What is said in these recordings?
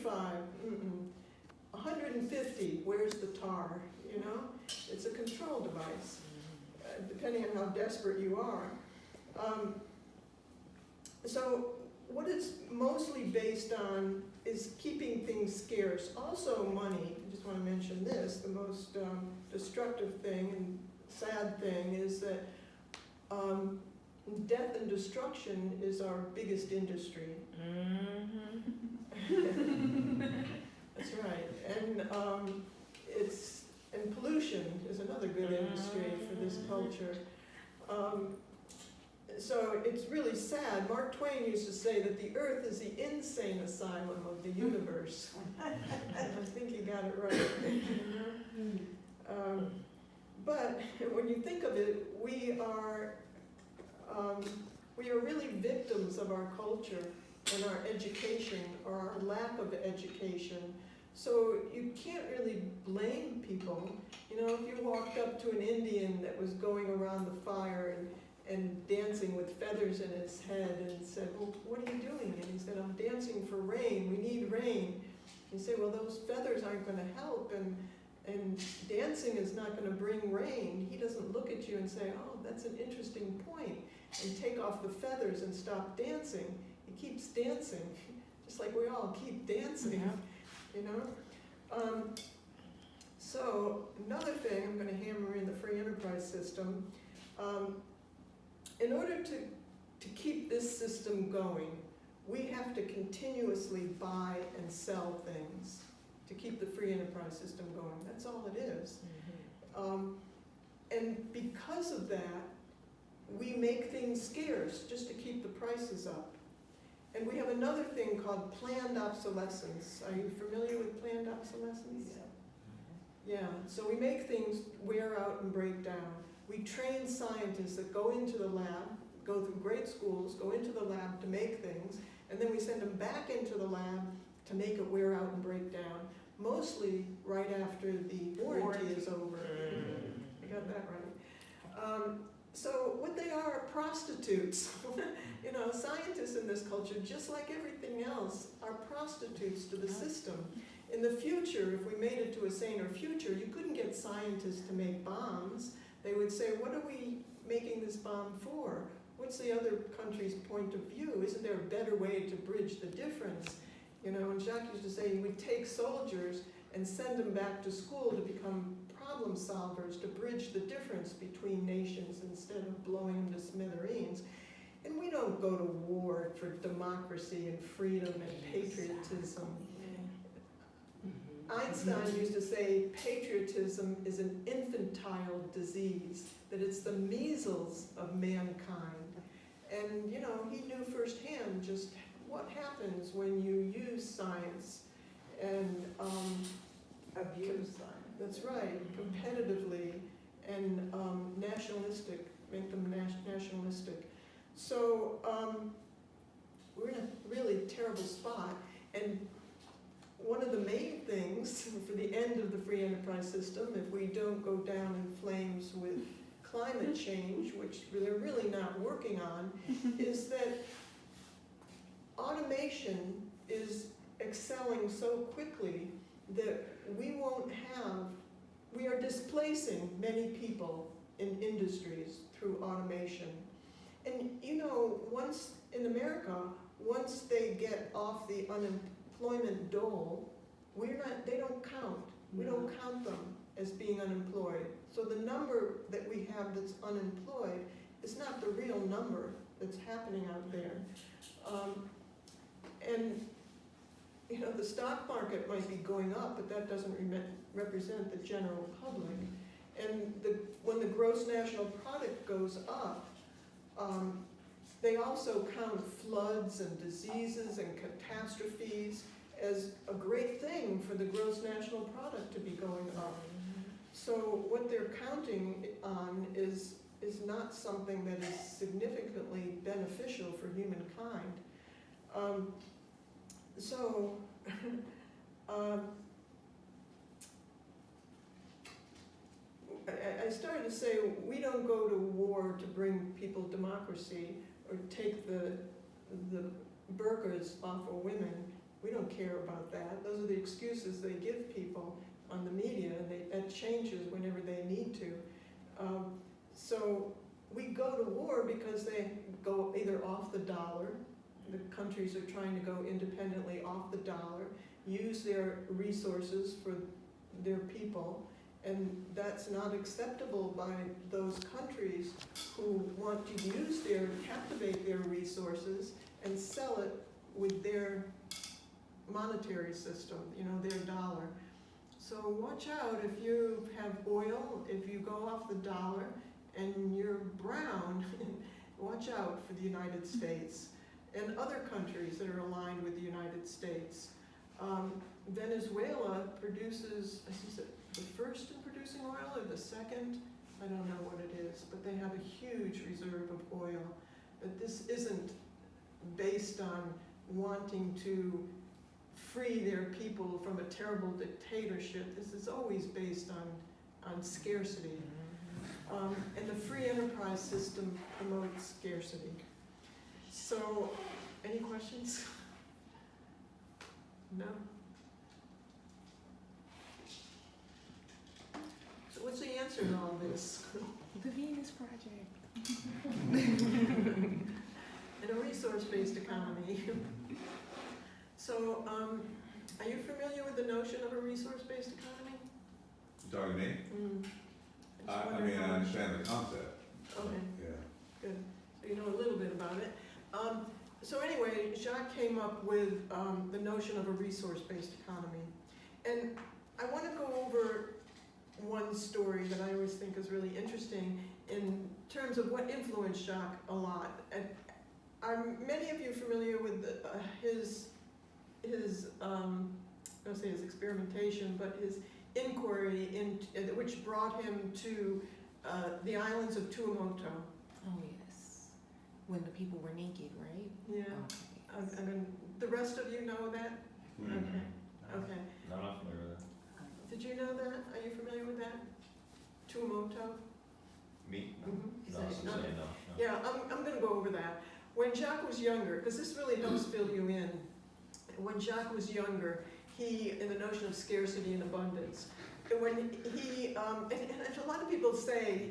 75, 150, where's the tar, you know? It's a control device, depending on how desperate you are. So what it's mostly based on is keeping things scarce. Also money, I just want to mention this, the most destructive thing and sad thing is that death and destruction is our biggest industry. That's right. And and pollution is another good industry for this culture. So it's really sad. Mark Twain used to say that the earth is the insane asylum of the universe. I think he got it right. But when you think of it, we are really victims of our culture and our education, or our lack of education. So you can't really blame people. You know, if you walked up to an Indian that was going around the fire and dancing with feathers in its head and said, well, what are you doing? And he said, I'm dancing for rain, we need rain. You say, well, those feathers aren't going to help, and dancing is not going to bring rain. He doesn't look at you and say, oh, that's an interesting point, and take off the feathers and stop dancing. He keeps dancing, just like we all keep dancing, you know? So another thing, I'm going to hammer in the free enterprise system. In order to keep this system going, we have to continuously buy and sell things to keep the free enterprise system going. That's all it is. And because of that, we make things scarce just to keep the prices up. And we have another thing called planned obsolescence. Are you familiar with planned obsolescence? Yeah, so we make things wear out and break down. We train scientists that go into the lab, go through great schools, go into the lab to make things, and then we send them back into the lab to make it wear out and break down, mostly right after the warranty is over. You got that right. So what they are prostitutes. You know, scientists in this culture, just like everything else, are prostitutes to the system. In the future, if we made it to a saner future, you couldn't get scientists to make bombs. They would say, what are we making this bomb for? What's the other country's point of view? Isn't there a better way to bridge the difference? You know, and Jacques used to say we'd take soldiers and send them back to school to become problem solvers, to bridge the difference between nations instead of blowing them to smithereens. And we don't go to war for democracy and freedom and patriotism. Einstein used to say patriotism is an infantile disease, that it's the measles of mankind. And, you know, he knew firsthand just what happens when you use science and abuse science. That's right, competitively and nationalistic, make them nationalistic. So we're in a really terrible spot. And one of the main things for the end of the free enterprise system, if we don't go down in flames with climate change, which they're really not working on, is that automation is excelling so quickly that we are displacing many people in industries through automation. And you know, once in America, once they get off the unemployment dole, they don't count. We don't count them as being unemployed. So the number that we have that's unemployed is not the real number that's happening out there. And you know, the stock market might be going up, but that doesn't represent the general public. And when the gross national product goes up, they also count floods and diseases and catastrophes as a great thing for the gross national product to be going up. So what they're counting on is not something that is significantly beneficial for humankind. I started to say we don't go to war to bring people democracy or take the burqas off of women. We don't care. care about that. Those are the excuses they give people on the media, and that changes whenever they need to. So we go to war because they go either off the dollar, the countries are trying to go independently off the dollar, use their resources for their people, and that's not acceptable by those countries who want to captivate their resources and sell it with their monetary system, their dollar. So watch out if you have oil, if you go off the dollar and you're brown, watch out for the United States and other countries that are aligned with the United States. Venezuela produces, is it the first in producing oil or the second? I don't know what it is, but they have a huge reserve of oil. But this isn't based on wanting to free their people from a terrible dictatorship. This is always based on scarcity. And the free enterprise system promotes scarcity. So, any questions? No? So what's the answer to all this? The Venus Project. And a resource-based economy. So, are you familiar with the notion of a resource-based economy? You talking to me? I mean, I understand the concept. Okay, Yeah. good. So you know a little bit about it. So anyway, Jacques came up with the notion of a resource-based economy. And I want to go over one story that I always think is really interesting in terms of what influenced Jacques a lot. And are many of you familiar with his I don't say his experimentation, but his inquiry which brought him to the islands of Tuamotu? Oh yes, when the people were naked, right? Yeah. Okay. I mean, the rest of you know that? Mm-hmm. Okay. Okay. No, I'm not familiar with that. Did you know that? Are you familiar with that? Tuamotu? Me? Mhm. No, I'm No. saying no. Yeah, I'm going to go over that. When Jacques was younger, because this really helps fill you in. When Jacques was younger, in the notion of scarcity and abundance, when he, and a lot of people say,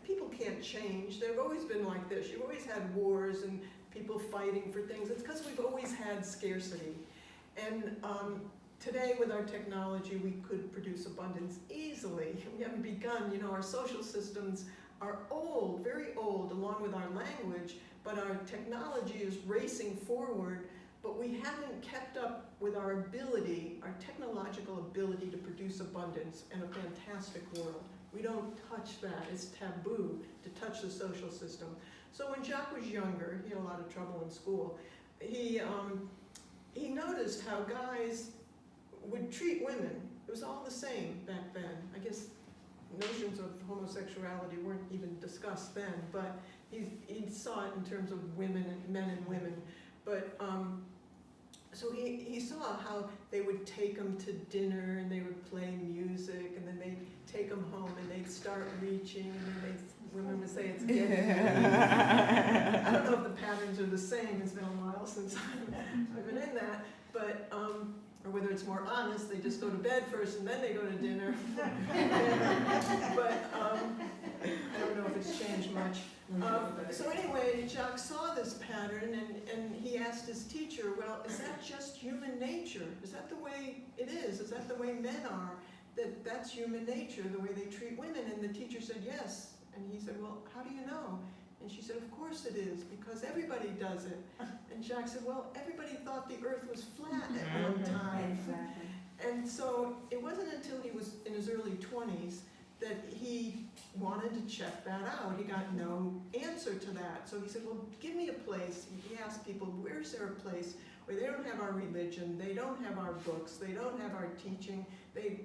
people can't change. They've always been like this. You've always had wars and people fighting for things. It's because we've always had scarcity. And today, with our technology, we could produce abundance easily. We haven't begun. Our social systems are old, very old, along with our language, but our technology is racing forward, but we haven't kept up with our technological ability to produce abundance and a fantastic world. We don't touch that. It's taboo to touch the social system. So when Jacques was younger, he had a lot of trouble in school, he noticed how guys would treat women. It was all the same back then. I guess notions of homosexuality weren't even discussed then, but he saw it in terms of women and men and women. But so he saw how they would take him to dinner and they would play music, and then they'd take him home and they'd start reaching, and then women would say it's getting I don't know if the patterns are the same. It's been a while since I've been in that, but or whether it's more honest, they just go to bed first and then they go to dinner. But I don't know if it's changed much. So anyway, Jacques saw this pattern, and he asked his teacher, well, is that just human nature? Is that the way it is? Is that the way men are? That's human nature, the way they treat women? And the teacher said, yes. And he said, well, how do you know? And she said, of course it is, because everybody does it. And Jacques said, well, everybody thought the earth was flat at one time. Exactly. And so it wasn't until he was in his early 20s that he wanted to check that out. He got no answer to that. So he said, well, give me a place. He asked people, where's there a place where they don't have our religion, they don't have our books, they don't have our teaching, they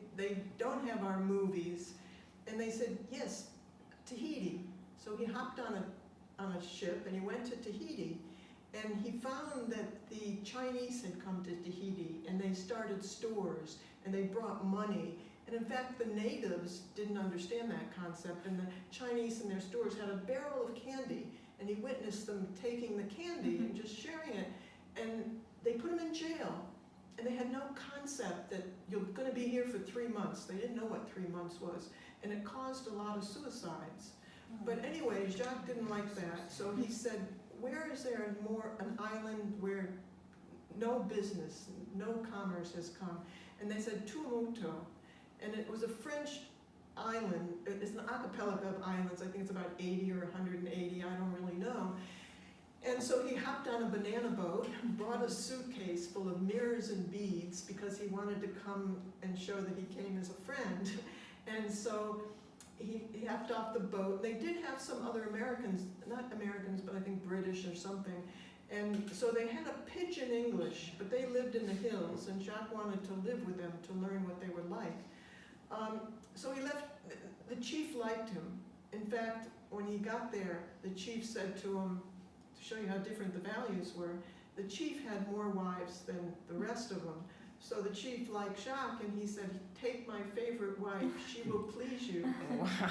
don't have our movies. And they said, yes, Tahiti. So he hopped on a ship and he went to Tahiti. And he found that the Chinese had come to Tahiti, and they started stores, and they brought money. And in fact, the natives didn't understand that concept, and the Chinese in their stores had a barrel of candy, and he witnessed them taking the candy and just sharing it. And they put him in jail. and they had no concept that you're gonna be here for 3 months. They didn't know what 3 months was, and it caused a lot of suicides. But anyway, Jacques didn't like that, so he said, where is there an island where no business, no commerce has come? And they said Tuamotu, and it was a French island. It's an archipelago of islands. I think it's about 80 or 180, I don't really know. And so he hopped on a banana boat, brought a suitcase full of mirrors and beads because he wanted to come and show that he came as a friend. And so he hopped off the boat. They did have some other Americans, not Americans, but I think British or something. And so they had a pidgin English, but they lived in the hills, and Jacques wanted to live with them to learn what they were like. So he left. The chief liked him. In fact, when he got there, the chief said to him, to show you how different the values were, the chief had more wives than the rest of them. So the chief liked Jacques, and he said, take my favorite wife, she will please you. Wow.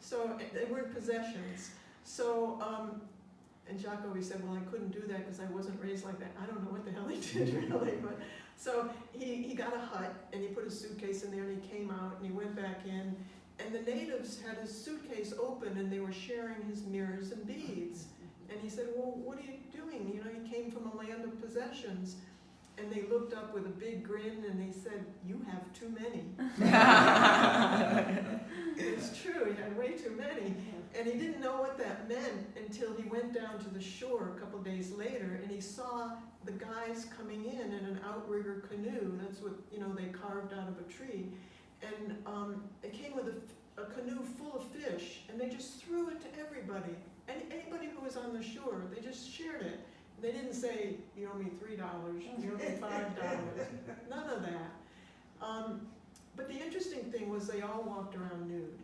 So they weren't possessions. So, and Jacques always said, well, I couldn't do that because I wasn't raised like that. I don't know what the hell he did really, but so he got a hut and he put his suitcase in there and he came out and he went back in, and the natives had his suitcase open and they were sharing his mirrors and beads. And he said, well, what are you doing? You know, he came from a land of possessions. And they looked up with a big grin and they said, you have too many. It's true, he had way too many. And he didn't know what that meant until he went down to the shore a couple days later and he saw the guys coming in an outrigger canoe. That's what, you know, they carved out of a tree. And it came with a canoe full of fish, and they just threw it to everybody. Anybody who was on the shore, they just shared it. They didn't say, you owe me $3, you owe me $5, none of that. But the interesting thing was they all walked around nude.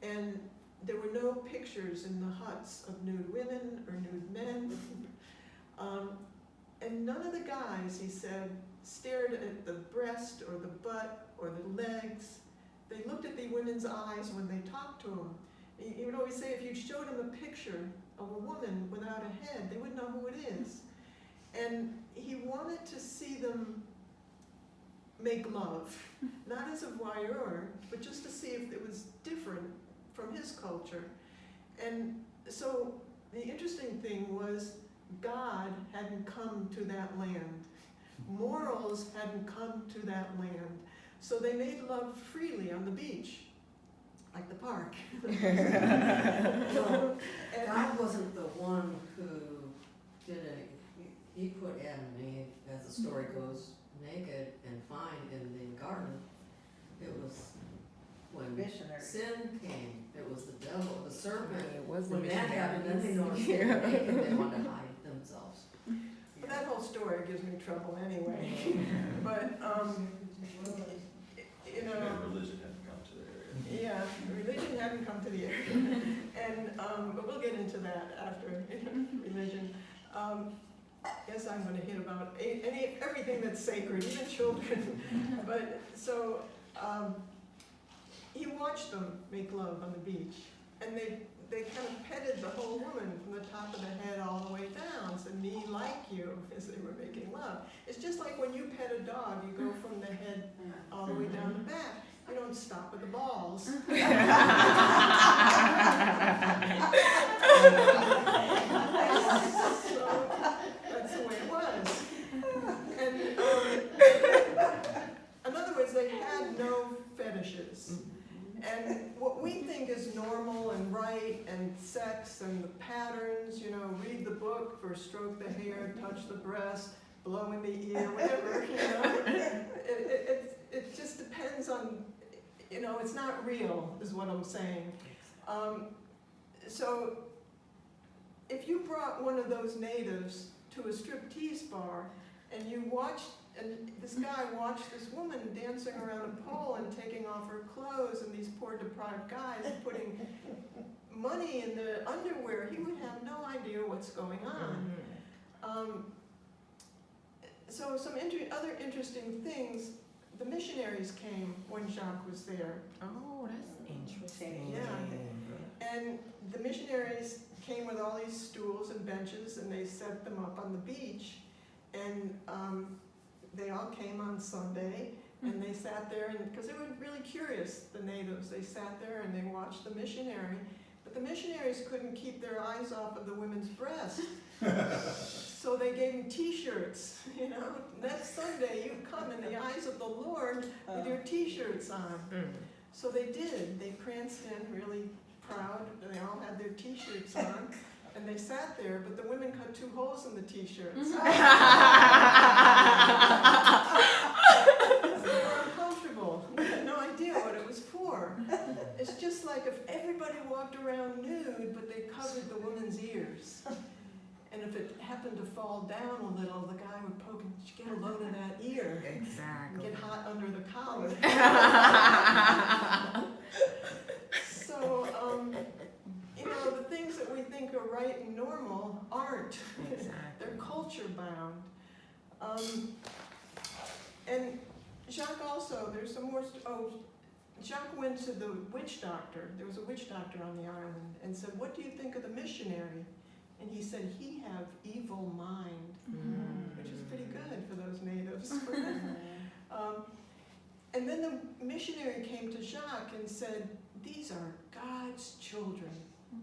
And there were no pictures in the huts of nude women or nude men. And none of the guys, he said, stared at the breast or the butt or the legs. They looked at the women's eyes when they talked to him. He would always say if you showed him a picture of a woman without a head, they wouldn't know who it is. And he wanted to see them make love, not as a voyeur, but just to see if it was different from his culture. And so the interesting thing was God hadn't come to that land. Morals hadn't come to that land. So they made love freely on the beach, like the park. Well, God wasn't the one who did it. He put Adam and Eve, as the story goes, naked and fine in the garden. It was when Missionary. sin came. It was the devil, the serpent. It was the When that happened, then they missionaries. noticed they were naked. They wanted to hide themselves. But that whole story gives me trouble anyway. But, you know, Yeah, religion hadn't come to the area. yeah, religion hadn't come to the area. And, but we'll get into that after religion. Yes, I'm going to hit about everything that's sacred, even children. But so he watched them make love on the beach, and they kind of petted the whole woman from the top of the head all the way down, said, me like you, as they were making love. It's just like when you pet a dog, you go from the head all the way down the back. You don't stop at the balls. So that's the way it was. And in other words, they had no fetishes. And what we think is normal and right and sex and the patterns, you know, read the book or stroke the hair, touch the breast, blow in the ear, whatever, you know. It just depends on, you know, it's not real, is what I'm saying. So if you brought one of those natives to a striptease bar and you watched, and this guy watched this woman dancing around a pole and taking off her clothes, and these poor deprived guys putting money in the underwear, he would have no idea what's going on. So some other interesting things, the missionaries came when Jacques was there. Oh, that's interesting. Yeah. And the missionaries came with all these stools and benches, and they set them up on the beach. And they all came on Sunday, and they sat there, and, because they were really curious, the natives, they sat there and they watched the missionary, but the missionaries couldn't keep their eyes off of the women's breasts. So they gave them T-shirts, you know, next Sunday you come in the eyes of the Lord with your T-shirts on. So they did, they pranced in really proud, and they all had their T-shirts on, and they sat there, but the women cut 2 holes in the T-shirts. They were uncomfortable, they had no idea what it was for. It's just like if everybody walked around nude, but they covered the woman's ears. And if it happened to fall down a little, the guy would poke and get a load of that ear. Exactly. Get hot under the collar. So, you know, the things that we think are right and normal aren't. They're culture bound. And Jacques also, there's some more, Jacques went to the witch doctor. There was a witch doctor on the island and said, what do you think of the missionary? And he said, he have evil mind, which is pretty good for those natives. And then the missionary came to Jacques and said, these are God's children.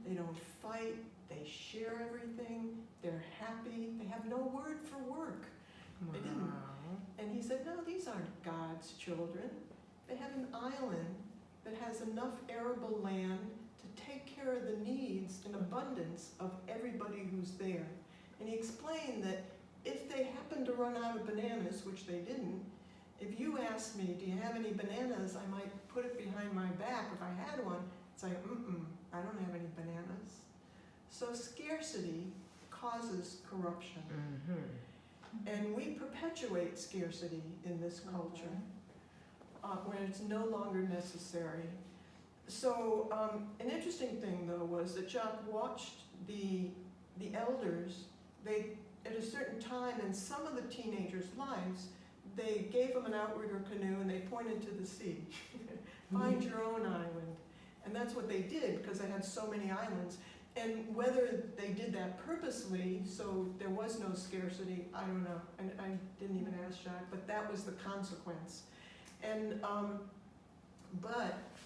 They don't fight, they share everything, they're happy, they have no word for work. They didn't. And he said, no, these aren't God's children. They have an island that has enough arable land to take care of the needs and abundance of everybody who's there. And he explained that if they happen to run out of bananas, which they didn't, if you asked me, do you have any bananas, I might put it behind my back if I had one. It's like, I don't have any bananas. So scarcity causes corruption. And we perpetuate scarcity in this culture when it's no longer necessary. So an interesting thing, though, was that Jacques watched the elders. They, at a certain time in some of the teenagers' lives, they gave them an outrigger canoe and they pointed to the sea. Find your own island. And that's what they did, because they had so many islands. And whether they did that purposely, so there was no scarcity, I don't know. And I didn't even ask Jacques, but that was the consequence. And but